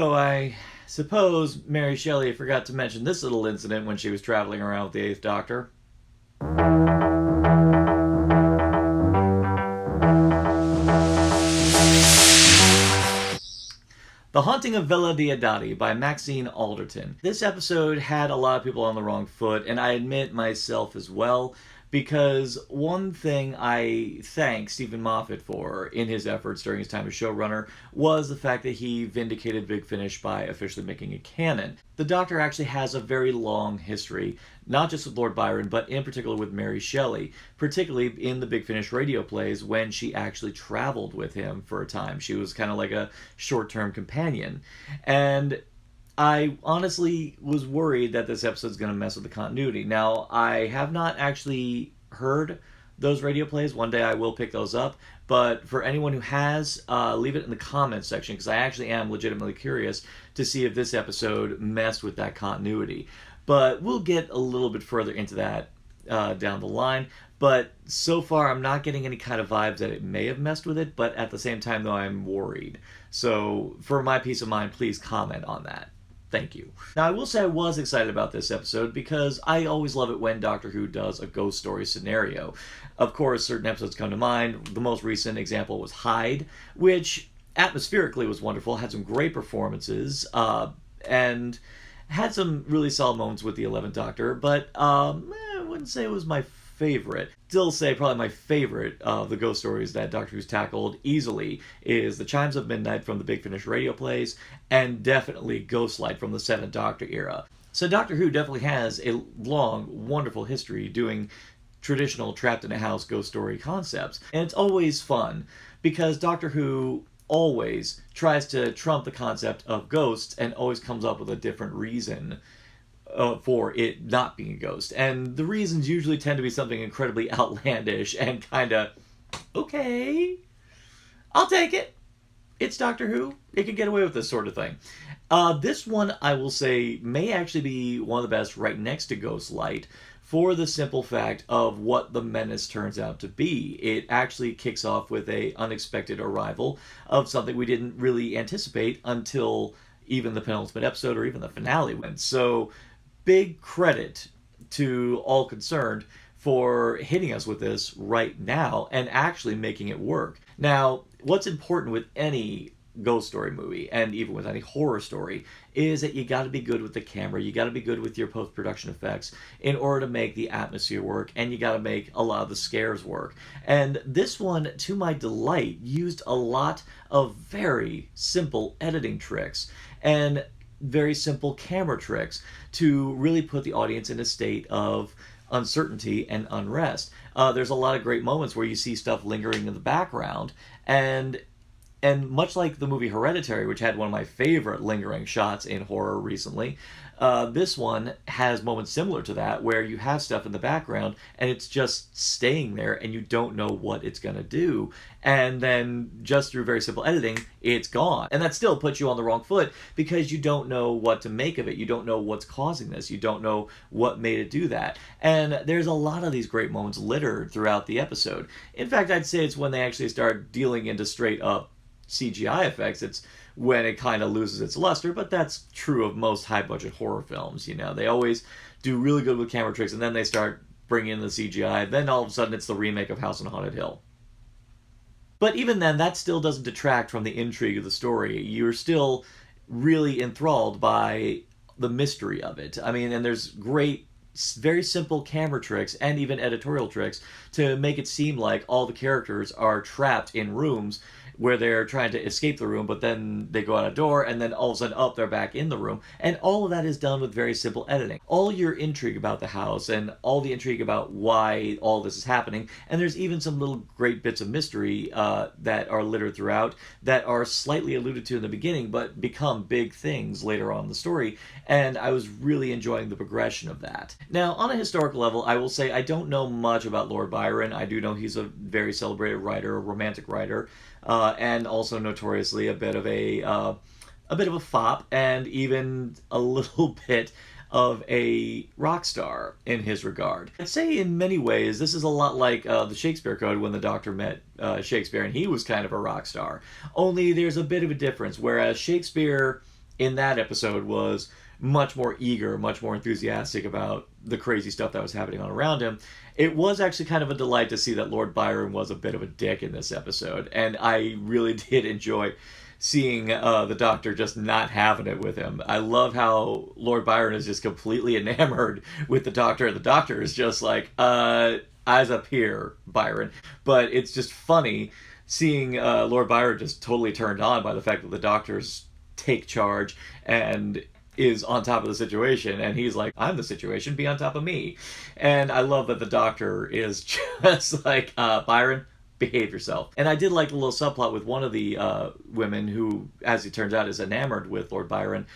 Oh, I suppose Mary Shelley forgot to mention this little incident when she was traveling around with the Eighth Doctor. The Haunting of Villa Diodati by Maxine Alderton. This episode had a lot of people on the wrong foot, and I admit myself as well, because one thing I thank Stephen Moffat for in his efforts during his time as showrunner was the fact that he vindicated Big Finish by officially making it canon. The Doctor actually has a very long history, not just with Lord Byron, but in particular with Mary Shelley, particularly in the Big Finish radio plays when she actually traveled with him for a time. She was kind of like a short-term companion. And I honestly was worried that this episode's going to mess with the continuity. Now, I have not actually heard those radio plays. One day I will pick those up. But for anyone who has, leave it in the comments section, because I actually am legitimately curious to see if this episode messed with that continuity. But we'll get a little bit further into that down the line. But so far, I'm not getting any kind of vibes that it may have messed with it. But at the same time, though, I'm worried. So for my peace of mind, please comment on that. Thank you. Now, I will say I was excited about this episode because I always love it when Doctor Who does a ghost story scenario. Of course, certain episodes come to mind. The most recent example was Hyde, which atmospherically was wonderful, had some great performances, and had some really solid moments with the 11th Doctor, but I wouldn't say it was my favorite. Still say probably my favorite of the ghost stories that Doctor Who's tackled easily is The Chimes of Midnight from the Big Finish radio plays, and definitely Ghostlight from the 7th Doctor era. So Doctor Who definitely has a long, wonderful history doing traditional trapped in a house ghost story concepts, and it's always fun because Doctor Who always tries to trump the concept of ghosts and always comes up with a different reason for it not being a ghost. And the reasons usually tend to be something incredibly outlandish and kind of, okay, I'll take it. It's Doctor Who. It can get away with this sort of thing. This one, I will say, may actually be one of the best right next to Ghostlight for the simple fact of what the menace turns out to be. It actually kicks off with a unexpected arrival of something we didn't really anticipate until even the penultimate episode or even the finale went. So big credit to all concerned for hitting us with this right now and actually making it work. Now, what's important with any ghost story movie, and even with any horror story, is that you got to be good with the camera, you got to be good with your post-production effects in order to make the atmosphere work, and you got to make a lot of the scares work. And this one, to my delight, used a lot of very simple editing tricks and very simple camera tricks to really put the audience in a state of uncertainty and unrest. There's a lot of great moments where you see stuff lingering in the background, and much like the movie Hereditary, which had one of my favorite lingering shots in horror recently, this one has moments similar to that where you have stuff in the background and it's just staying there and you don't know what it's going to do. And then just through very simple editing, it's gone. And that still puts you on the wrong foot because you don't know what to make of it. You don't know what's causing this. You don't know what made it do that. And there's a lot of these great moments littered throughout the episode. In fact, I'd say it's when they actually start dealing into straight up CGI effects, it's when it kind of loses its luster, but that's true of most high-budget horror films. You know, they always do really good with camera tricks, and then they start bringing in the CGI, then all of a sudden it's the remake of House on Haunted Hill. But even then, that still doesn't detract from the intrigue of the story. You're still really enthralled by the mystery of it. I mean, and there's great, very simple camera tricks and even editorial tricks to make it seem like all the characters are trapped in rooms where they're trying to escape the room, but then they go out a door, and then all of a sudden, they're back in the room. And all of that is done with very simple editing. All your intrigue about the house, and all the intrigue about why all this is happening, and there's even some little great bits of mystery that are littered throughout, that are slightly alluded to in the beginning, but become big things later on in the story, and I was really enjoying the progression of that. Now, on a historical level, I will say I don't know much about Lord Byron. I do know he's a very celebrated writer, a romantic writer, and also notoriously a bit of a fop, and even a little bit of a rock star in his regard. I'd say in many ways this is a lot like the Shakespeare Code when the Doctor met Shakespeare, and he was kind of a rock star. Only there's a bit of a difference. Whereas Shakespeare in that episode was much more eager, much more enthusiastic about the crazy stuff that was happening all around him. It was actually kind of a delight to see that Lord Byron was a bit of a dick in this episode, and I really did enjoy seeing the Doctor just not having it with him. I love how Lord Byron is just completely enamored with the Doctor, and the Doctor is just like, eyes up here, Byron. But it's just funny seeing Lord Byron just totally turned on by the fact that the Doctor's take charge and is on top of the situation, and he's like, I'm the situation, be on top of me. And I love that the Doctor is just like, Byron, behave yourself. And I did like the little subplot with one of the women who, as it turns out, is enamored with Lord Byron,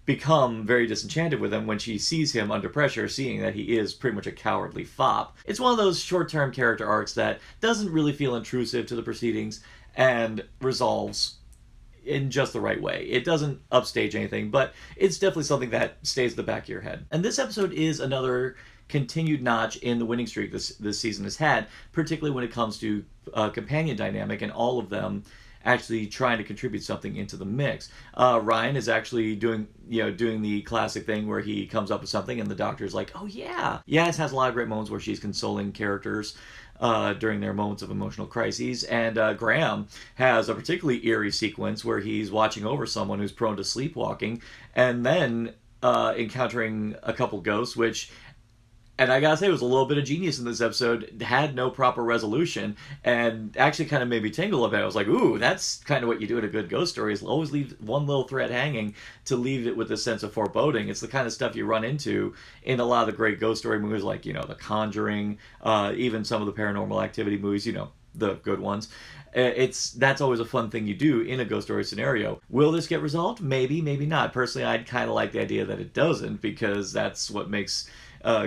become very disenchanted with him when she sees him under pressure, seeing that he is pretty much a cowardly fop. It's one of those short-term character arcs that doesn't really feel intrusive to the proceedings and resolves in just the right way. It doesn't upstage anything, but it's definitely something that stays in the back of your head. And this episode is another continued notch in the winning streak this season has had, particularly when it comes to companion dynamic and all of them actually trying to contribute something into the mix. Ryan is actually doing the classic thing where he comes up with something and the Doctor's like, oh yeah. Yaz has a lot of great moments where she's consoling characters during their moments of emotional crises. And Graham has a particularly eerie sequence where he's watching over someone who's prone to sleepwalking and then encountering a couple ghosts, which, and I gotta say, it was a little bit of genius in this episode. It had no proper resolution, and actually kind of made me tingle a bit. I was like, ooh, that's kind of what you do in a good ghost story, is always leave one little thread hanging to leave it with a sense of foreboding. It's the kind of stuff you run into in a lot of the great ghost story movies, like, The Conjuring, even some of the Paranormal Activity movies, the good ones. That's always a fun thing you do in a ghost story scenario. Will this get resolved? Maybe, maybe not. Personally, I'd kind of like the idea that it doesn't, because that's what makes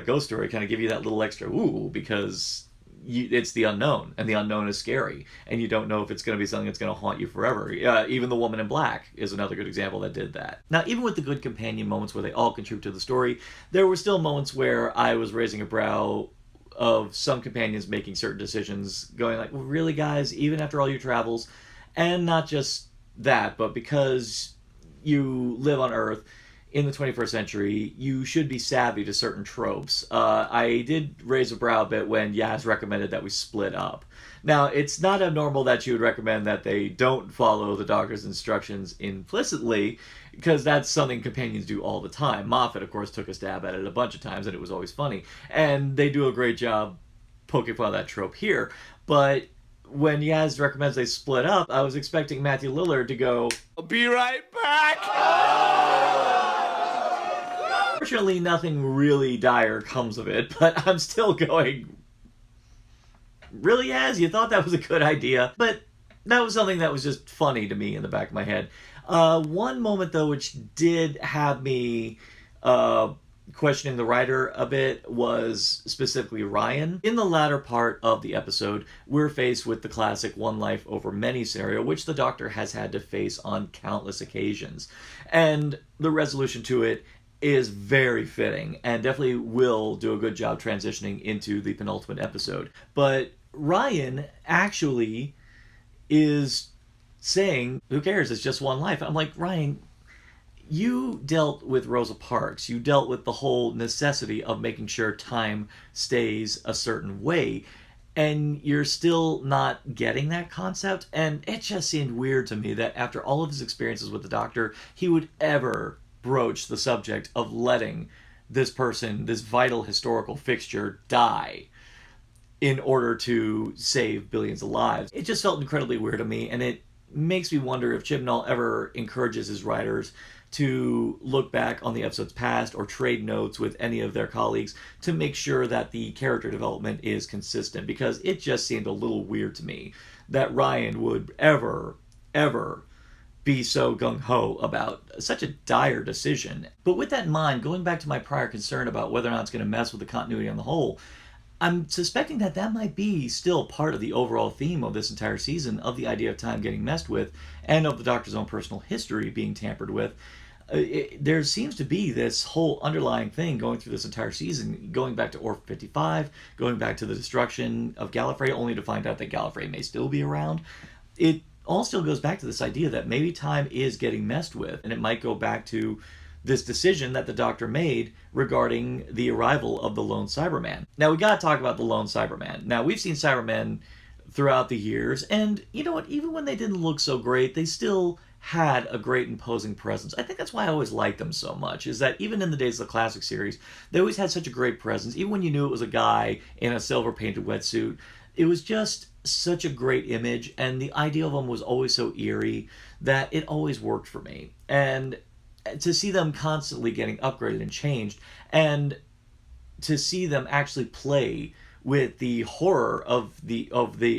ghost story kind of give you that little extra ooh, because it's the unknown, and the unknown is scary, and you don't know if it's going to be something that's going to haunt you forever. Even The Woman in Black is another good example that did that. Now, even with the good companion moments where they all contribute to the story, there were still moments where I was raising a brow of some companions making certain decisions, going like, well, really, guys, even after all your travels, and not just that, but because you live on Earth in the 21st century, you should be savvy to certain tropes. I did raise a brow a bit when Yaz recommended that we split up. Now, it's not abnormal that you would recommend that they don't follow the Doctor's instructions implicitly, because that's something companions do all the time. Moffat, of course, took a stab at it a bunch of times, and it was always funny. And they do a great job poking fun at that trope here. But when Yaz recommends they split up, I was expecting Matthew Lillard to go, I'll be right back! Fortunately, nothing really dire comes of it, but I'm still going, really, Yaz? You thought that was a good idea? But that was something that was just funny to me in the back of my head. One moment, though, which did have me questioning the writer a bit was specifically Ryan. In the latter part of the episode, we're faced with the classic one life over many scenario, which the Doctor has had to face on countless occasions. And the resolution to it is very fitting, and definitely will do a good job transitioning into the penultimate episode. But Ryan actually is saying, who cares, it's just one life. I'm like, Ryan, you dealt with Rosa Parks. You dealt with the whole necessity of making sure time stays a certain way, and you're still not getting that concept. And it just seemed weird to me that after all of his experiences with the Doctor, he would ever broach the subject of letting this person, this vital historical fixture, die in order to save billions of lives. It just felt incredibly weird to me, and it makes me wonder if Chibnall ever encourages his writers to look back on the episode's past or trade notes with any of their colleagues to make sure that the character development is consistent, because it just seemed a little weird to me that Ryan would ever be so gung-ho about such a dire decision. But with that in mind, going back to my prior concern about whether or not it's going to mess with the continuity on the whole, I'm suspecting that that might be still part of the overall theme of this entire season, of the idea of time getting messed with, and of the Doctor's own personal history being tampered with. There seems to be this whole underlying thing going through this entire season, going back to Orphan 55, going back to the destruction of Gallifrey, only to find out that Gallifrey may still be around. It all still goes back to this idea that maybe time is getting messed with, and it might go back to this decision that the Doctor made regarding the arrival of the lone Cyberman. Now, we gotta talk about the lone Cyberman. Now, we've seen Cybermen throughout the years, and you know what? Even when they didn't look so great, they still had a great imposing presence. I think that's why I always liked them so much, is that even in the days of the classic series, they always had such a great presence. Even when you knew it was a guy in a silver painted wetsuit, it was just such a great image, and the idea of them was always so eerie that it always worked for me. And to see them constantly getting upgraded and changed, and to see them actually play with the horror of the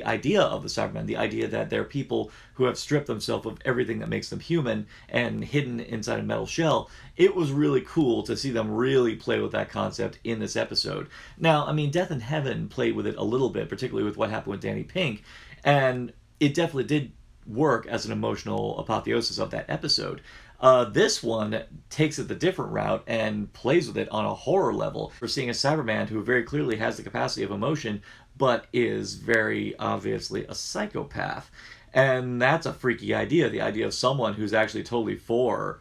idea of the Cybermen, the idea that they're people who have stripped themselves of everything that makes them human and hidden inside a metal shell. It was really cool to see them really play with that concept in this episode. Now, I mean, Death in Heaven played with it a little bit, particularly with what happened with Danny Pink, and it definitely did work as an emotional apotheosis of that episode. This one takes it the different route and plays with it on a horror level. We're seeing a Cyberman who very clearly has the capacity of emotion, but is very obviously a psychopath. And that's a freaky idea, the idea of someone who's actually totally for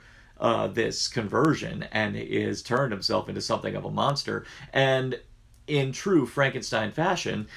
this conversion and is turned himself into something of a monster. And in true Frankenstein fashion,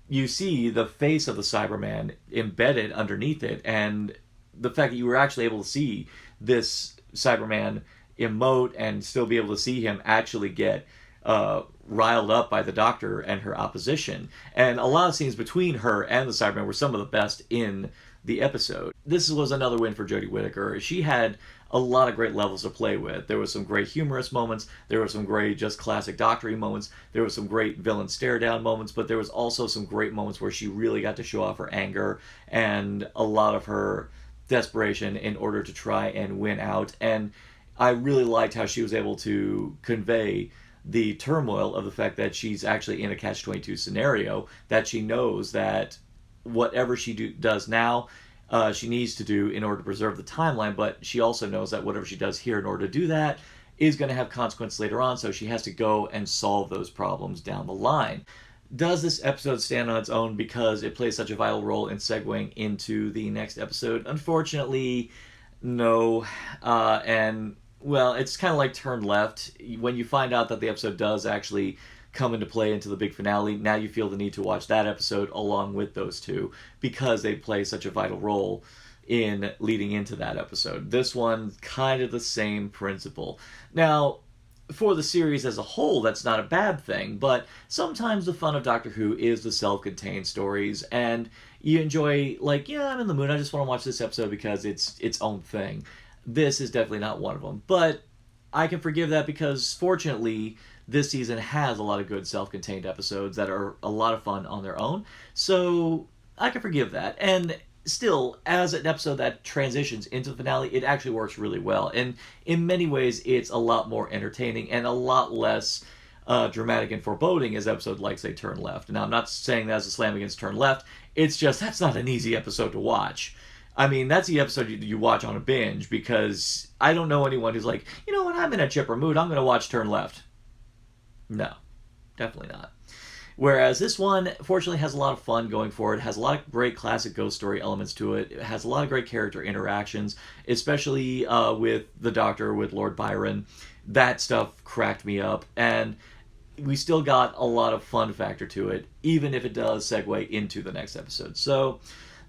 you see the face of the Cyberman embedded underneath it, and the fact that you were actually able to see this Cyberman emote and still be able to see him actually get riled up by the Doctor and her opposition. And a lot of scenes between her and the Cyberman were some of the best in the episode. This was another win for Jodie Whittaker. She had a lot of great levels to play with. There was some great humorous moments, there were some great just classic doctory moments, there was some great villain stare down moments, but there was also some great moments where she really got to show off her anger and a lot of her desperation in order to try and win out. And I really liked how she was able to convey the turmoil of the fact that she's actually in a catch-22 scenario, that she knows that whatever she does now, she needs to do in order to preserve the timeline, but she also knows that whatever she does here in order to do that is going to have consequences later on, so she has to go and solve those problems down the line. Does this episode stand on its own because it plays such a vital role in segueing into the next episode? Unfortunately, no. And, well, it's kind of like Turn Left. When you find out that the episode does actually come into play into the big finale, now you feel the need to watch that episode along with those two because they play such a vital role in leading into that episode. This one, kind of the same principle. Now, for the series as a whole, that's not a bad thing, but sometimes the fun of Doctor Who is the self-contained stories, and you enjoy, like, yeah, I'm in the mood, I just want to watch this episode because it's its own thing. This is definitely not one of them, but I can forgive that because, fortunately, this season has a lot of good self-contained episodes that are a lot of fun on their own, so I can forgive that. And still, as an episode that transitions into the finale, it actually works really well. And in many ways, it's a lot more entertaining and a lot less dramatic and foreboding as episode like, say, Turn Left. Now, I'm not saying that as a slam against Turn Left. It's just, that's not an easy episode to watch. I mean, that's the episode you watch on a binge, because I don't know anyone who's like, you know what, I'm in a chipper mood, I'm going to watch Turn Left. No, definitely not. Whereas this one, fortunately, has a lot of fun going forward, has a lot of great classic ghost story elements to it, it has a lot of great character interactions, especially with the Doctor, with Lord Byron. That stuff cracked me up, and we still got a lot of fun factor to it, even if it does segue into the next episode. So,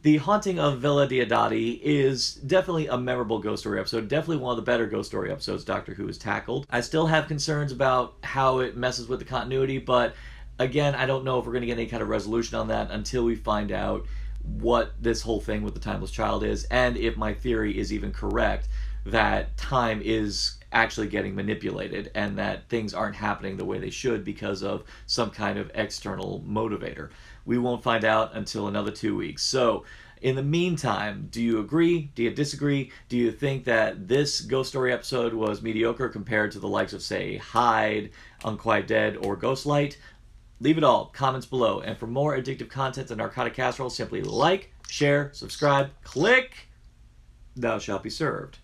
The Haunting of Villa Diodati is definitely a memorable ghost story episode, definitely one of the better ghost story episodes Doctor Who has tackled. I still have concerns about how it messes with the continuity, but again, I don't know if we're going to get any kind of resolution on that until we find out what this whole thing with the Timeless Child is, and if my theory is even correct that time is actually getting manipulated and that things aren't happening the way they should because of some kind of external motivator. We won't find out until another 2 weeks. So, in the meantime, do you agree? Do you disagree? Do you think that this ghost story episode was mediocre compared to the likes of, say, Hyde, Unquiet Dead, or Ghostlight? Leave it all, comments below. And for more addictive content and Narcotic Casserole, simply like, share, subscribe, click, thou shalt be served.